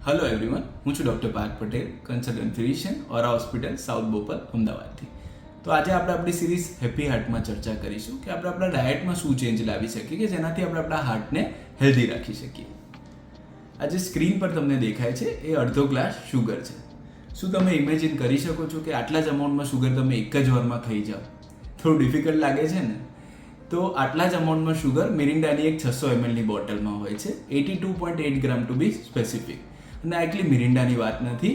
Hello everyone, હું છું doctor Parth Patel, consultant physician, ઓરા hospital, south Bopal, અમદાવાદથી. તો આજે આપણે આપણી સિરીઝ હેપી હાર્ટમાં ચર્ચા કરીશું કે આપણે આપણા ડાયટમાં શું ચેન્જ લાવી શકીએ કે જેનાથી આપણે આપણા હાર્ટને હેલ્ધી રાખી શકીએ. આજે સ્ક્રીન પર તમને દેખાય છે એ અડધો ગ્લાસ શુગર છે. શું તમે ઇમેજિન કરી શકો છો કે આટલા જ અમાઉન્ટમાં શુગર તમે એક જ વારમાં ખાઈ જાઓ? થોડું ડિફિકલ્ટ લાગે છે ને? તો આટલા જ અમાઉન્ટમાં શુગર મિરિન્ડાની એક 600 mlની બોટલમાં હોય છે, 82.8 ગ્રામ ટુ બી સ્પેસિફિક. અને આ એકલી મિરિન્ડાની વાત નથી.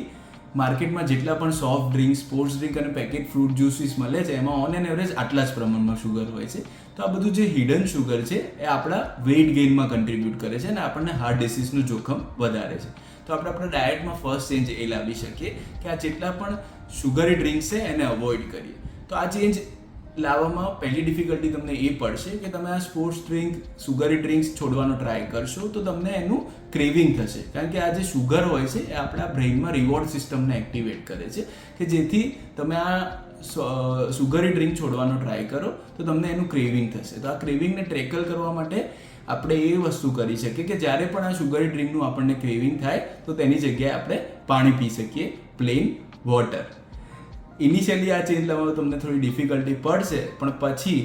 માર્કેટમાં જેટલા પણ સોફ્ટ ડ્રિંક, સ્પોર્ટ્સ ડ્રિંક અને પેકેટ ફ્રૂટ જ્યુસીસ મળે છે એમાં ઓન એન એવરેજ આટલા જ પ્રમાણમાં શુગર હોય છે. તો આ બધું જે હિડન શુગર છે એ આપણા વેઇટ ગેઇનમાં કન્ટ્રીબ્યુટ કરે છે અને આપણને હાર્ટ ડિસીઝનું જોખમ વધારે છે. તો આપણે આપણા ડાયટમાં ફર્સ્ટ ચેન્જ એ લાવી શકીએ કે આ જેટલા પણ શુગરી ડ્રિંક્સ છે એને અવોઇડ કરીએ. તો આ ચેન્જ લાવવામાં પહેલી ડિફિકલ્ટી તમને એ પડશે કે તમે આ સ્પોર્ટ્સ ડ્રિંક, સુગરી ડ્રિંક્સ છોડવાનો ટ્રાય કરશો તો તમને એનું ક્રેવિંગ થશે. કારણ કે આ જે શુગર હોય છે એ આપણા બ્રેઇનમાં રિવોર્ડ સિસ્ટમને એક્ટિવેટ કરે છે કે જેથી તમે આ સુગરી ડ્રિંક છોડવાનો ટ્રાય કરો તો તમને એનું ક્રેવિંગ થશે. તો આ ક્રેવિંગને ટ્રેકલ કરવા માટે આપણે એ વસ્તુ કરી શકીએ કે જ્યારે પણ આ સુગરી ડ્રિંકનું આપણને ક્રેવિંગ થાય તો તેની જગ્યાએ આપણે પાણી પી શકીએ, પ્લેન વોટર. ઇનિશિયલી આ ચેન્જ લાવવામાં તમને થોડી ડિફિકલ્ટી પડશે, પણ પછી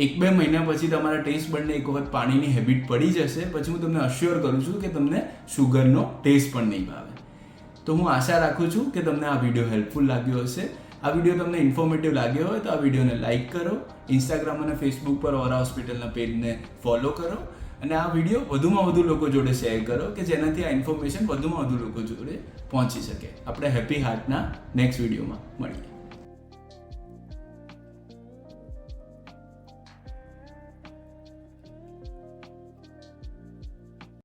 1-2 મહિના પછી તમારા ટેસ્ટ બડને એક વખત પાણીની હેબિટ પડી જશે, પછી હું તમને અશ્યોર કરું છું કે તમને શુગરનો ટેસ્ટ પણ નહીં ભાવે. તો હું આશા રાખું છું કે તમને આ વિડીયો હેલ્પફુલ લાગ્યો હશે. આ વિડીયો તમને ઇન્ફોર્મેટિવ લાગ્યો હોય તો આ વિડીયોને લાઇક કરો, ઇન્સ્ટાગ્રામ અને ફેસબુક પર ઓરા હોસ્પિટલના પેજને ફોલો કરો અને આ વિડીયો વધુમાં વધુ લોકો જોડે શેર કરો કે જેનાથી આ ઇન્ફોર્મેશન વધુમાં વધુ લોકો જોડે પહોંચી શકે. આપણે હેપી હાર્ટના નેક્સ્ટ વિડીયોમાં મળીએ.